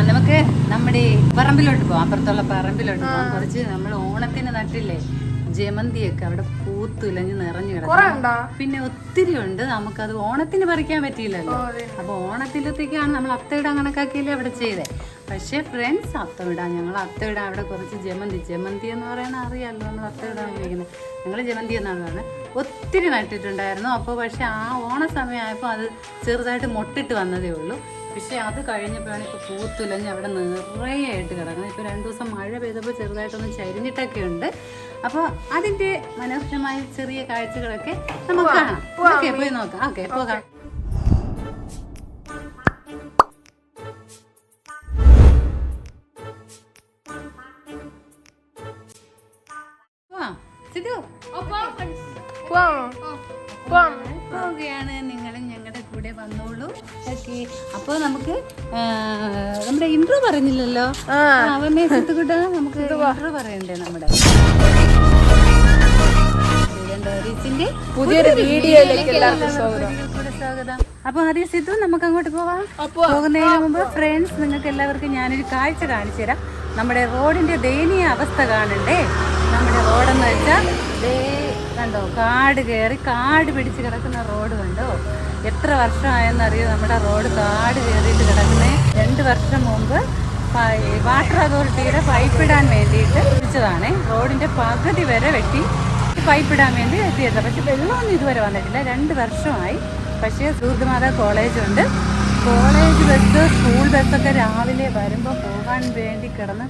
നമുക്ക് നമ്മുടെ പറമ്പിലോട്ട് പോവാം. അപ്പുറത്തുള്ള പറമ്പിലോട്ട് പോവാം. കുറച്ച് നമ്മൾ ഓണത്തിന് നട്ടില്ലേ ജമന്തിയൊക്കെ അവിടെ പൂത്തുലഞ്ഞ് നിറഞ്ഞു കിടക്കും. പിന്നെ ഒത്തിരി ഉണ്ട്. നമുക്കത് ഓണത്തിന് പറിക്കാൻ പറ്റിയില്ലല്ലോ. അപ്പൊ ഓണത്തിലത്തേക്കാണ് നമ്മൾ അത്തയിടാൻ കണക്കാക്കിയല്ലേ അവിടെ ചെയ്തേ. പക്ഷെ ഫ്രണ്ട്സ് അത്തയിടാൻ ഞങ്ങൾ അത്തയിടാൻ അവിടെ കുറച്ച് ജമന്തി എന്ന് പറയുന്നത് അറിയാമല്ലോ, നമ്മൾ അത്തയിടാൻ ഉപയോഗിക്കുന്നത്. ഞങ്ങൾ ജമന്തി എന്നാണ് പറയുന്നത്. ഒത്തിരി നട്ടിട്ടുണ്ടായിരുന്നു. അപ്പോൾ പക്ഷെ ആ ഓണ സമയമായപ്പോൾ അത് ചെറുതായിട്ട് മൊട്ടിട്ട് വന്നതേ ഉള്ളൂ. പക്ഷെ അത് കഴിഞ്ഞപ്പോഴാണ് ഇപ്പോൾ പൂത്തുലഞ്ഞ് അവിടെ നിറയായിട്ട് കിടക്കുന്നത്. ഇപ്പോൾ 2 ദിവസം മഴ പെയ്തപ്പോൾ ചെറുതായിട്ടൊന്ന് ചരിഞ്ഞിട്ടൊക്കെ ഉണ്ട്. അപ്പോൾ അതിൻ്റെ മനോഹരമായ ചെറിയ കാഴ്ചകളൊക്കെ നമുക്ക് കാണാം. ഓക്കെ, പോയി നോക്കാം. ഓക്കെ, പോകാം. പോവുകയാണ്. നിങ്ങളും ഞങ്ങളുടെ കൂടെ വന്നോളൂ. ഓക്കെ, അപ്പോൾ നമുക്ക് നമ്മുടെ ഇൻട്രോ പറഞ്ഞില്ലല്ലോ. അവനെ സിത്തുകൂട്ട നമുക്ക് ഇൻട്രോ പറയണ്ടേ. നമ്മുടെ പുതിയൊരു വീഡിയോയിലേക്ക് സ്വാഗതം. അപ്പൊ ആദ്യം സിത്തു നമുക്ക് അങ്ങോട്ട് പോവാം. പോകുന്നതിന് മുമ്പ് ഫ്രണ്ട്സ് നിങ്ങൾക്ക് എല്ലാവർക്കും ഞാനൊരു കാഴ്ച കാണിച്ചു തരാം. നമ്മുടെ റോഡിന്റെ ദയനീയ അവസ്ഥ കാണണ്ടേ. നമ്മുടെ റോഡെന്ന് വെച്ചാൽ കണ്ടോ, കാട് കയറി കാട് പിടിച്ച് കിടക്കുന്ന റോഡ് കണ്ടോ. എത്ര വർഷമായെന്നറിയോ നമ്മുടെ റോഡ് കാട് കയറിയിട്ട് കിടക്കുന്നത്. 2 വർഷം മുമ്പ് വാട്ടർ അതോറിറ്റിയുടെ പൈപ്പ് ഇടാൻ വേണ്ടിയിട്ട് വെച്ചതാണ്. റോഡിന്റെ പകുതി വരെ വെട്ടി പൈപ്പ് ഇടാൻ വേണ്ടി എത്തിയത്. പക്ഷെ വെള്ളമൊന്നും ഇതുവരെ വന്നിട്ടില്ല. 2 വർഷമായി. പക്ഷേ ദൂർഗമാതാ കോളേജുണ്ട്. കോളേജ് ബസ്, സ്കൂൾ ബസ്സൊക്കെ രാവിലെ വരുമ്പോൾ പോകാൻ വേണ്ടി കിടന്ന്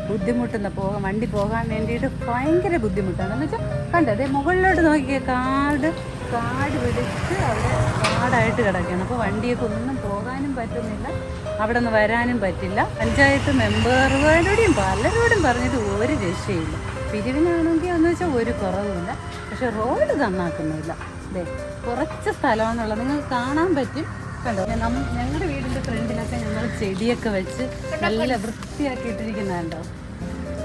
ബുദ്ധിമുട്ടുന്ന വണ്ടി പോകാൻ വേണ്ടിയിട്ട് ഭയങ്കര ബുദ്ധിമുട്ടാണ്. എന്ന് വെച്ചാൽ കണ്ടത് മുകളിലോട്ട് നോക്കിയ കാട് പിടിച്ച് അവിടെ കാടായിട്ട് കിടക്കുകയാണ്. അപ്പോൾ വണ്ടിയൊക്കെ ഒന്നും പോകാനും പറ്റുന്നില്ല, അവിടെ നിന്ന് വരാനും പറ്റില്ല. പഞ്ചായത്ത് മെമ്പറുകാരോടെയും പലരോടും പറഞ്ഞിട്ട് ഒരു രക്ഷയില്ല. പിരിവിനാണെങ്കിൽ എന്ന് വെച്ചാൽ ഒരു കുറവുമില്ല. പക്ഷെ റോഡ് നന്നാക്കുന്നില്ല. അതെ, കുറച്ച് സ്ഥലമാണെന്നുള്ളത് നിങ്ങൾക്ക് കാണാൻ പറ്റും. കണ്ടോ, ഞങ്ങളുടെ വീടിൻ്റെ ഫ്രണ്ടിലൊക്കെ ഞങ്ങൾ ചെടിയൊക്കെ വെച്ച് നല്ല വൃത്തിയാക്കിയിട്ടിരിക്കുന്നുണ്ടോ.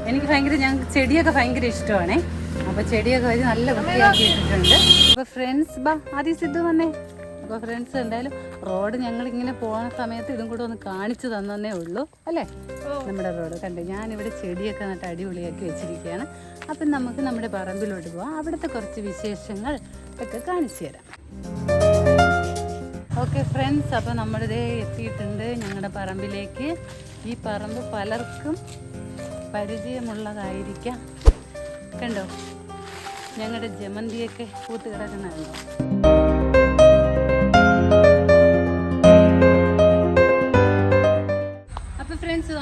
ഞങ്ങൾക്ക് ചെടിയൊക്കെ ഭയങ്കര ഇഷ്ടമാണേ. അപ്പോൾ ചെടിയൊക്കെ വെച്ച് നല്ല വൃത്തിയാക്കിയിട്ടിട്ടുണ്ട്. അപ്പോൾ ഫ്രണ്ട്സ് ആദ്യം സിദ്ധു വന്നേ. അപ്പോൾ ഫ്രണ്ട്സ് എന്തായാലും റോഡ് ഞങ്ങളിങ്ങനെ പോകുന്ന സമയത്ത് ഇതും കൂടെ ഒന്ന് കാണിച്ചു തന്നേ ഉള്ളൂ അല്ലേ. നമ്മുടെ റോഡ് കണ്ടോ, ഞാനിവിടെ ചെടിയൊക്കെ നട്ട് അടിപൊളിയാക്കി വെച്ചിരിക്കുകയാണ്. അപ്പം നമുക്ക് നമ്മുടെ പറമ്പിലോട്ട് പോവാം. അവിടുത്തെ കുറച്ച് വിശേഷങ്ങൾ ഒക്കെ കാണിച്ചു തരാം. ഓക്കെ ഫ്രണ്ട്സ്, അപ്പോൾ നമ്മളിതേ എത്തിയിട്ടുണ്ട് ഞങ്ങളുടെ പറമ്പിലേക്ക്. ഈ പറമ്പ് പലർക്കും പരിചയമുള്ളതായിരിക്കാം. കണ്ടോ, ഞങ്ങളുടെ ജമന്തിയൊക്കെ പൂത്ത് കിടക്കുന്നുണ്ടോ. അപ്പോൾ ഫ്രണ്ട്സ്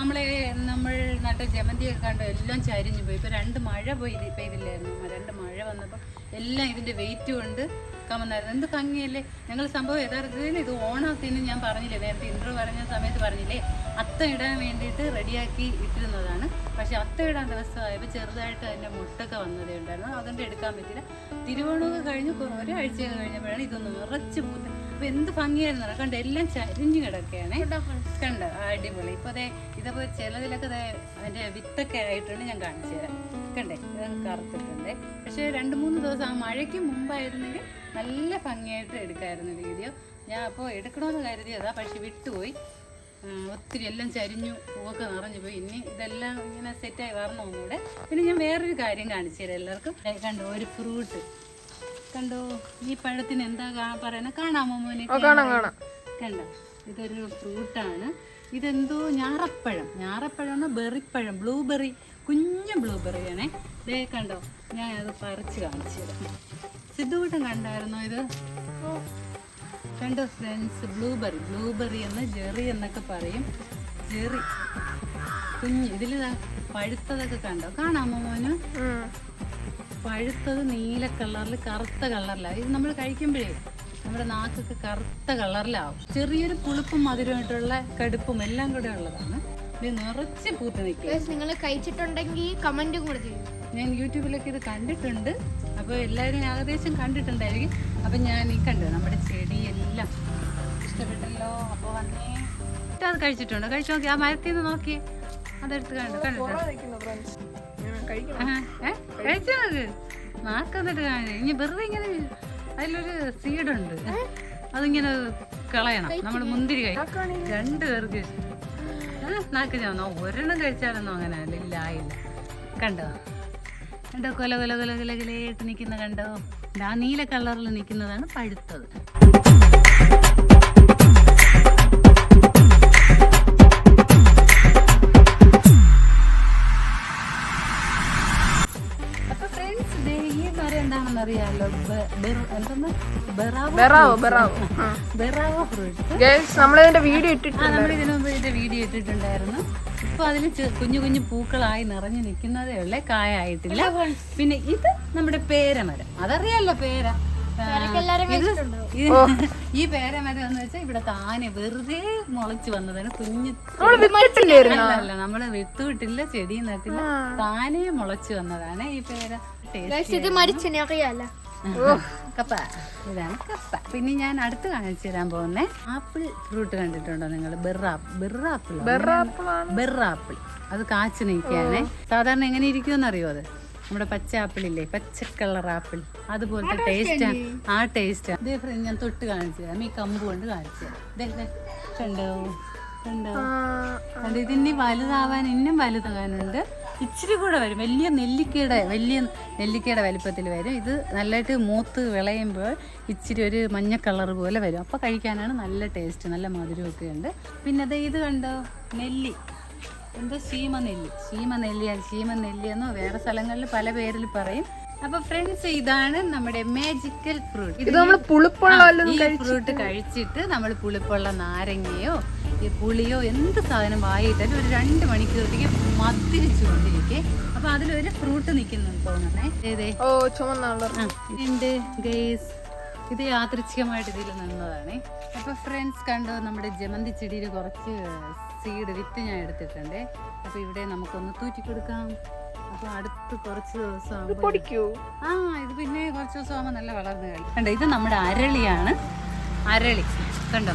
നമ്മൾ നട്ട ജമന്തിയൊക്കെ കണ്ടോ, എല്ലാം ചരിഞ്ഞു പോയി. ഇപ്പോൾ 2 മഴ പെയ്തില്ലായിരുന്നു. 2 മഴ വന്നപ്പോൾ എല്ലാം ഇതിൻ്റെ വെയിറ്റ് കൊണ്ട് കമന്നായിരുന്നു. എന്ത് ഭംഗിയല്ലേ. ഞങ്ങൾ സംഭവം യഥാർത്ഥത്തിൽ ഇത് ഓണത്തിന് ഞാൻ പറഞ്ഞില്ലേ, നേരത്തെ ഇൻട്രോ പറഞ്ഞ സമയത്ത് പറഞ്ഞില്ലേ, അത്ത ഇടാൻ വേണ്ടിയിട്ട് റെഡിയാക്കി ഇട്ടിരുന്നതാണ്. പക്ഷെ അത്ത ഇടാൻ ദിവസമായപ്പോൾ ചെറുതായിട്ട് അതിൻ്റെ മുട്ടൊക്കെ വന്നതേ ഉണ്ടായിരുന്നു. അതുകൊണ്ട് എടുക്കാൻ പറ്റില്ല. തിരുവോണമൊക്കെ കഴിഞ്ഞ് ഒരാഴ്ചയൊക്കെ കഴിഞ്ഞപ്പോഴാണ് ഇതൊന്ന് നിറച്ച് പൂത്ത്. അപ്പോൾ എന്ത് ഭംഗിയായിരുന്നു കണ്ട്, എല്ലാം ചരിഞ്ഞ് കിടക്കുകയാണ്. കണ്ട അടിപൊളി. ഇപ്പോൾ ഇതപ്പോൾ ചിലതിലൊക്കെ അതിൻ്റെ വിത്തൊക്കെ ആയിട്ടുണ്ട്. ഞാൻ കാണിച്ചു തരാം. കണ്ടേ, ഇതൊക്കെ കറുത്തിട്ടുണ്ട്. പക്ഷേ 2-3 ദിവസം ആ മഴയ്ക്ക് മുമ്പായിരുന്നെങ്കിൽ നല്ല ഭംഗിയായിട്ട് എടുക്കാമായിരുന്നു വീഡിയോ. ഞാൻ അപ്പോൾ എടുക്കണമെന്ന് കരുതിയതാ, പക്ഷെ വിട്ടുപോയി. ഒത്തിരി എല്ലാം ചരിഞ്ഞു, പൂവൊക്കെ നിറഞ്ഞു പോയി. ഇനി ഇതെല്ലാം ഇങ്ങനെ സെറ്റായി വരണം ഒന്നുകൂടെ. പിന്നെ ഞാൻ വേറൊരു കാര്യം കാണിച്ചു തരാം എല്ലാവർക്കും. കണ്ടോ, ഒരു ഫ്രൂട്ട് കണ്ടോ. ഈ പഴത്തിന് എന്താ പറയുന്നത്, കാണാമോ മോനെ? കണ്ടോ, ഇതൊരു ഫ്രൂട്ടാണ്. ഇതെന്തോ ഞാറപ്പഴം ബെറിപ്പഴം, ബ്ലൂബെറി, കുഞ്ഞു ബ്ലൂബെറിയാണേ. ഇതേ കണ്ടോ, ഞാൻ അത് പറിച്ച് കാണിച്ചു തരാം. സിദ്ധുകൂട്ടം കണ്ടായിരുന്നോ ഇത്? കണ്ടോ ഫ്രണ്ട്സ്, ബ്ലൂബെറി എന്ന് ജെറി എന്നൊക്കെ പറയും. ജെറി കുഞ്ഞ്. ഇതിൽ പഴുത്തതൊക്കെ കണ്ടോ, കാണാമോ മോന്? പഴുത്തത് നീല കളറിൽ, കറുത്ത കളറിലാണ്. ഇത് നമ്മൾ കഴിക്കുമ്പോഴേ നമ്മുടെ നാക്കൊക്കെ കറുത്ത കളറിലാവും. ചെറിയൊരു പുളിപ്പും മധുരമായിട്ടുള്ള കടുപ്പും എല്ലാം കൂടെ ഉള്ളതാണ്. ഇത് നിറച്ച് പൂത്ത് നിൽക്കുക. നിങ്ങൾ കഴിച്ചിട്ടുണ്ടെങ്കിൽ കമന്റും കൂടെ ചെയ്യും. ഞാൻ യൂട്യൂബിലൊക്കെ ഇത് കണ്ടിട്ടുണ്ട്. അപ്പോൾ എല്ലാവരും ഏകദേശം കണ്ടിട്ടുണ്ടായിരിക്കും. അപ്പം ഞാൻ ഈ കണ്ടു നമ്മുടെ ചെടിയെല്ലാം ഇഷ്ടപ്പെട്ടല്ലോ. അപ്പോൾ വന്നേ അത് കഴിച്ചിട്ടുണ്ടോ? കഴിച്ചു നോക്കി. ആ മരത്തിൽ നിന്ന് നോക്കി അതെടുത്ത് കണ്ടിട്ടോ. കഴിച്ചു നോക്ക്. നാക്ക് എന്നിട്ട് കാണി. ഇനി വെറുതെ ഇങ്ങനെ അതിലൊരു സീഡുണ്ട്. അതിങ്ങനെ കളയണം. നമ്മൾ മുന്തിരി കഴിക്കും 2 പേർക്ക് നാക്ക് ഞാനോ ഒരെണ്ണം കഴിച്ചാലൊന്നും അങ്ങനെ ഇല്ല ആയില്ല. കണ്ടോ കണ്ടോ കൊല കൊല കൊല കൊല കൊലയായിട്ട് നിൽക്കുന്ന കണ്ടോ. ആ നീല കളറിൽ നിൽക്കുന്നതാണ് പഴുത്തത്. അപ്പൊ ഫ്രണ്ട്സ് ഈ മരം എന്താണെന്ന് അറിയാമല്ലോ, ബെറാവോ ഫ്രൂട്ട്സ്. നമ്മളിതിന്റെ വീഡിയോ ഇട്ടിട്ടുണ്ട്. നമ്മൾ ഇതിനു മുമ്പ് ഇതിന്റെ വീഡിയോ ഇട്ടിട്ടുണ്ടായിരുന്നു. ഇപ്പൊ അതിൽ കുഞ്ഞു കുഞ്ഞു പൂക്കളായി നിറഞ്ഞു നിൽക്കുന്നതേ ഉള്ളേ, കായായിട്ടില്ല. പിന്നെ ഇത് നമ്മുടെ പേരമരം, അതറിയാലോ പേര. ഈ പേരമരം എന്ന് വെച്ചാൽ ഇവിടെ താനെ വെറുതെ മുളച്ചു വന്നതാണ്. കുഞ്ഞു അല്ല, നമ്മള് വിത്തുവിട്ടില്ല, ചെടി നട്ടില്ല, താനെ മുളച്ചു വന്നതാണ് ഈ പേര. കപ്പ, ഇതാണ് കപ്പ. പിന്നെ ഞാൻ അടുത്ത് കാണിച്ചു തരാൻ പോകുന്നേ ആപ്പിൾ ഫ്രൂട്ട് കണ്ടിട്ടുണ്ടോ നിങ്ങൾ? ബെറാപ്പിൾ. അത് കാച്ചു നിൽക്കാനേ സാധാരണ എങ്ങനെ ഇരിക്കുമെന്ന് അറിയോ? അത് നമ്മുടെ പച്ച ആപ്പിളില്ലേ, പച്ച കളർ ആപ്പിൾ, അതുപോലത്തെ ടേസ്റ്റാ. ആ ടേസ്റ്റാ. ഇതേ ഞാൻ തൊട്ട് കാണിച്ചു തരാം, ഈ കമ്പ് കൊണ്ട് കാണിച്ചു തരാം. കണ്ടോ കണ്ടോ കണ്ടോ. ഇതിനി വലുതാവാൻ ഇന്നും വലുതാകാനുണ്ട്. ഇച്ചിരി കൂടെ വരും. വലിയ നെല്ലിക്കയുടെ വലിപ്പത്തിൽ വരും. ഇത് നല്ലതായിട്ട് മൂത്ത് വിളയുമ്പോൾ ഇച്ചിരി ഒരു മഞ്ഞ കളർ പോലെ വരും. അപ്പോൾ കഴിക്കാനാണ് നല്ല ടേസ്റ്റ്, നല്ല മധുരമൊക്കെ ഉണ്ട്. പിന്നെ ഇത് കണ്ടോ, നെല്ലി, എന്തോ ശീമനെല്ലിയെന്നോ വേറെ സ്ഥലങ്ങളിൽ പല പേരിൽ പറയും. അപ്പൊ ഫ്രണ്ട്സ്, ഇതാണ് നമ്മുടെ മാജിക്കൽ ഫ്രൂട്ട്. ഇത് നമ്മൾ ഫ്രൂട്ട് കഴിച്ചിട്ട് നമ്മൾ പുളിപ്പുള്ള നാരങ്ങയോ പുളിയോ എന്ത് സാധനം വായിട്ടാലും ഒരു 2 മണിക്കൂറത്തേക്ക് മത്തിരിച്ചു കൊണ്ടിരിക്കെ. അപ്പൊ അതിലൊരു ഫ്രൂട്ട് നിൽക്കുന്നുണ്ട് തോന്നണേ. ഇത് യാദൃച്ഛികമായിട്ട് ഇതിൽ നിന്നതാണ്. അപ്പൊ ഫ്രണ്ട്സ് കണ്ടോ, നമ്മുടെ ജമന്തി ചെടിയിൽ കുറച്ച് വിത്ത് ഞാൻ എടുത്തിട്ടുണ്ട്. അപ്പൊ ഇവിടെ നമുക്കൊന്ന് തൂറ്റി കൊടുക്കാം. അപ്പൊ അടുത്ത് കുറച്ച് ദിവസം ഇത് പിന്നെ കുറച്ച് ദിവസം ആകുമ്പോൾ നല്ല വളർന്നു കണ്ടോ. ഇത് നമ്മുടെ അരളിയാണ്. അരളി കണ്ടോ,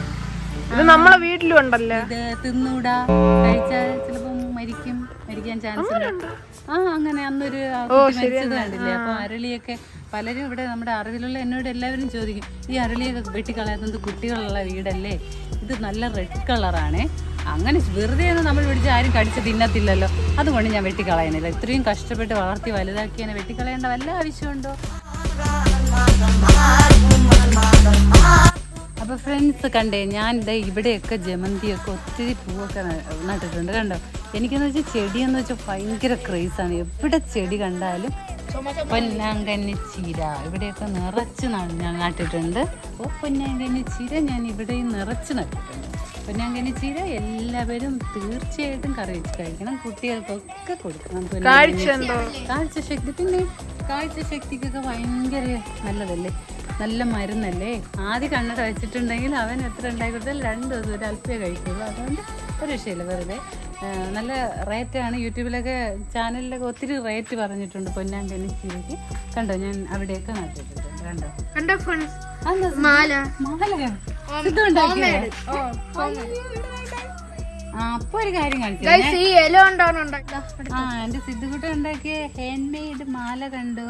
ഇത് നമ്മളെ വീട്ടിലും ഉണ്ടല്ലോ. ഇത് തിന്നൂടാ, കഴിച്ചാൽ ചിലപ്പോ മരിക്കാൻ ചാൻസ് ഉണ്ട്. അങ്ങനെ അന്നൊരു മരിച്ചത് കണ്ടില്ലേ. അപ്പൊ അരളിയൊക്കെ പലരും ഇവിടെ നമ്മുടെ അറിവിലുള്ള എന്നോട് എല്ലാവരും ചോദിക്കും, ഈ അരളിയൊക്കെ വെട്ടിക്കളയാത്തത് കുട്ടികളുള്ള വീടല്ലേ? ഇത് നല്ല റെഡ് കളറാണേ. അങ്ങനെ വെറുതെ ഒന്നും നമ്മൾ പിടിച്ച് ആരും കടിച്ച് തിന്നത്തില്ലല്ലോ, അതുകൊണ്ട് ഞാൻ വെട്ടിക്കളയുന്നില്ല. ഇത്രയും കഷ്ടപ്പെട്ട് വളർത്തി വലുതാക്കിയതിനെ വെട്ടിക്കളയേണ്ട വല്ല ആവശ്യമുണ്ടോ? അപ്പൊ ഫ്രണ്ട്സ് കണ്ടേ, ഞാൻ ഇവിടെയൊക്കെ ജമന്തിയൊക്കെ ഒത്തിരി പൂവൊക്കെ നട്ടിട്ടുണ്ട്. കണ്ടോ, എനിക്കെന്ന് വെച്ചാൽ ചെടിയെന്ന് വെച്ചാൽ ഭയങ്കര ക്രേസാണ്. എവിടെ ചെടി കണ്ടാലും പൊന്നാങ്കണ്ണി ചീര ഇവിടെയൊക്കെ നിറച്ച് ഞാൻ നട്ടിട്ടുണ്ട്. അപ്പോൾ പൊന്നാങ്കണ്ണി ചീര ഞാൻ ഇവിടെയും നിറച്ച് നട്ടിട്ടുണ്ട്. പൊന്നാങ്കണ്ണി ചീര എല്ലാവരും തീർച്ചയായിട്ടും കറി വെച്ച് കഴിക്കണം. കുട്ടികൾക്കൊക്കെ കൊടുക്കണം. കാഴ്ചശക്തി, പിന്നെ കാഴ്ചശക്തിക്കൊക്കെ ഭയങ്കര നല്ലതല്ലേ, നല്ല മരുന്നല്ലേ. ആദ്യം കണ്ണട വെച്ചിട്ടുണ്ടെങ്കിൽ അവൻ എത്ര ഉണ്ടാക്കി കൊടുത്താൽ 2 ദിവസം ഒരു അല്പേ കഴിക്കുള്ളൂ. അതുകൊണ്ട് ഒരു വിഷയമില്ല, വെറുതെ നല്ല റേറ്റാണ്. യൂട്യൂബിലൊക്കെ ചാനലിലൊക്കെ ഒത്തിരി റേറ്റ് പറഞ്ഞിട്ടുണ്ട് പൊന്നാങ്കണ്ണി ചീരയ്ക്ക്. കണ്ടോ, ഞാൻ അവിടെയൊക്കെ നട്ടിട്ടുണ്ട്. കണ്ടോ അപ്പൊ ഒരു കാര്യം കാണിച്ചു, എന്റെ സിദ്ധുകുട്ട ഉണ്ടാക്കിയ ഹാൻഡ് മെയ്ഡ് മാല കണ്ടു.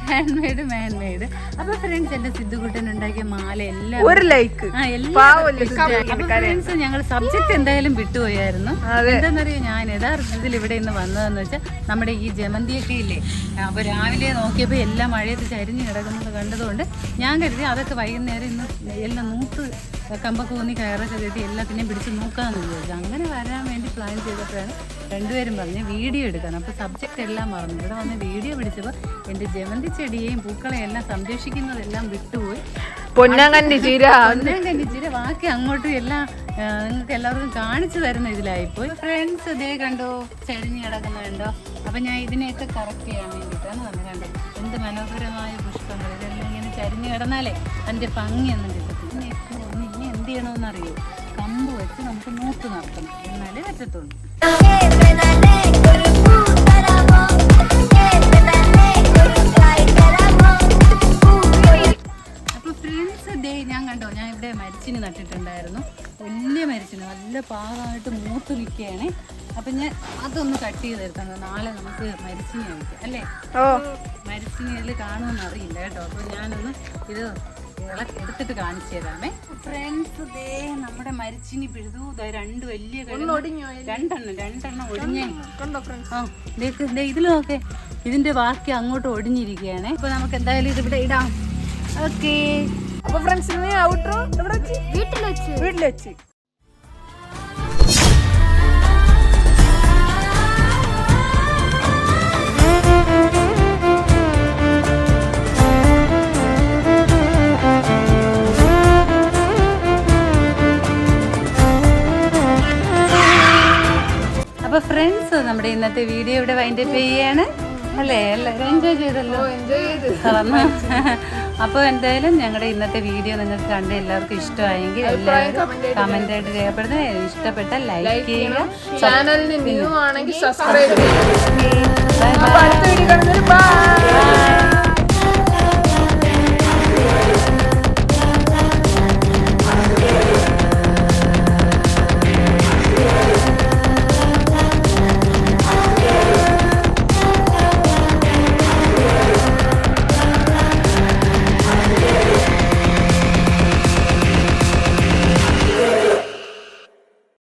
ഹാൻഡ്. അപ്പൊ ഫ്രണ്ട്സ്, എന്റെ സിദ്ധുകുട്ടൻ ഉണ്ടാക്കിയ മാല എല്ലാം ഫ്രണ്ട്സ്, ഞങ്ങൾ സബ്ജക്ട് എന്തായാലും വിട്ടുപോയായിരുന്നു. എന്താണെന്നറിയോ, ഞാൻ യഥാർത്ഥത്തിൽ ഇവിടെ ഇന്ന് വന്നതെന്ന് വെച്ചാൽ നമ്മുടെ ഈ ജമന്തിയൊക്കെ ഇല്ലേ, അപ്പൊ രാവിലെ നോക്കിയപ്പോൾ എല്ലാം മഴയത്ത് ചരിഞ്ഞ് കിടക്കുന്നത് കണ്ടതുകൊണ്ട് ഞാൻ കരുതി അതൊക്കെ വൈകുന്നേരം ഇന്ന് എല്ലാം നൂത്ത് കമ്പൊക്കെ ഊന്നി കയറൊക്കെ കെട്ടി എല്ലാത്തിനെയും പിടിച്ച് നോക്കാമെന്ന് വിചാരിച്ചു. അങ്ങനെ വരാൻ വേണ്ടി പ്ലാൻ ചെയ്തപ്പോഴാണ് രണ്ടുപേരും പറഞ്ഞ് വീഡിയോ എടുക്കാൻ. അപ്പോൾ സബ്ജക്റ്റ് എല്ലാം മറന്നു. ഇവിടെ വന്ന് വീഡിയോ പിടിച്ചപ്പോൾ എൻ്റെ ജമന്തി ചെടിയെയും പൂക്കളെയും എല്ലാം സംരക്ഷിക്കുന്നതെല്ലാം വിട്ടുപോയി. പൊന്നാങ്കണ്ണി ചീര ബാക്കി അങ്ങോട്ടും എല്ലാം നിങ്ങൾക്ക് എല്ലാവർക്കും കാണിച്ചു തരുന്ന ഇതിലായിപ്പോയി. ഫ്രണ്ട്സ് ഇതേ കണ്ടോ, ചെടിഞ്ഞ് കിടക്കുന്ന കണ്ടോ. അപ്പം ഞാൻ ഇതിനെയൊക്കെ കറക്റ്റ് ചെയ്യാൻ വേണ്ടിയിട്ടാണ് വന്നത്. കണ്ടോ എന്ത് മനോഹരമായ പുഷ്പങ്ങൾ. ഇതെല്ലാം ഇങ്ങനെ ചരിഞ്ഞ് കിടന്നാലേ അതിൻ്റെ ഭംഗിയൊന്നും കിട്ടത്തില്ല. ഇനി എന്ത് ചെയ്യണമെന്നറിയോ, കമ്പ് വെച്ച് നമുക്ക് നൂത്ത് നടത്തണം, എന്നാലേ പറ്റത്തുള്ളൂ. അപ്പോൾ ഫ്രണ്ട്സ് ഞാൻ കണ്ടോ, ഞാൻ ഇവിടെ മരിച്ചിന് നട്ടിട്ടുണ്ടായിരുന്നു. വലിയ മരിച്ചിന്, നല്ല പാകമായിട്ട് മൂത്ത് നിൽക്കുകയാണ്. അപ്പം ഞാൻ അതൊന്ന് കട്ട് ചെയ്തെടുത്തത്. നാളെ നമുക്ക് മരിച്ചിനി കഴിക്കാം അല്ലേ? ഓ മരിച്ചിനിയിൽ കാണുമെന്ന് അറിയില്ല കേട്ടോ. അപ്പോൾ ഞാനൊന്ന് ഇത് എടുത്തിട്ട് കാണിച്ചു തരാമേ. ഫ്രണ്ട്സ് ദേ നമ്മുടെ മരിച്ചിനി പിഴുതു. രണ്ട് വലിയ രണ്ടെണ്ണം ഒടിഞ്ഞേ. ആ ദേ ഇതിൽ നോക്കേ, ഇതിന്റെ ബാക്കി അങ്ങോട്ട് ഒടിഞ്ഞിരിക്കുകയാണ്. അപ്പൊ നമുക്ക് എന്തായാലും ഇത് ഇവിടെ ഇടാം. ഓക്കെ, അപ്പൊ ഫ്രണ്ട്സിന് ഔട്ട്റോ വീട്ടിൽ വെച്ച് അപ്പൊ ഫ്രണ്ട്സ് നമ്മുടെ ഇന്നത്തെ വീഡിയോ ഇവിടെ വൈൻഡപ്പ് ചെയ്യാണ് അല്ലേ? എല്ലാവരും എൻജോയ് ചെയ്തല്ലോ. അപ്പോൾ എന്തായാലും ഞങ്ങളുടെ ഇന്നത്തെ വീഡിയോ നിങ്ങൾക്ക് കണ്ട് എല്ലാവർക്കും ഇഷ്ടമായെങ്കിൽ എല്ലാവരും കമന്റ് ആയിട്ട് രേഖപ്പെടുത്തുക. ഇഷ്ടപ്പെട്ട ലൈക്ക് ചെയ്യുക. ചാനലിന് ന്യൂ ആണെങ്കിൽ സബ്സ്ക്രൈബ് ചെയ്യുക. ബൈ.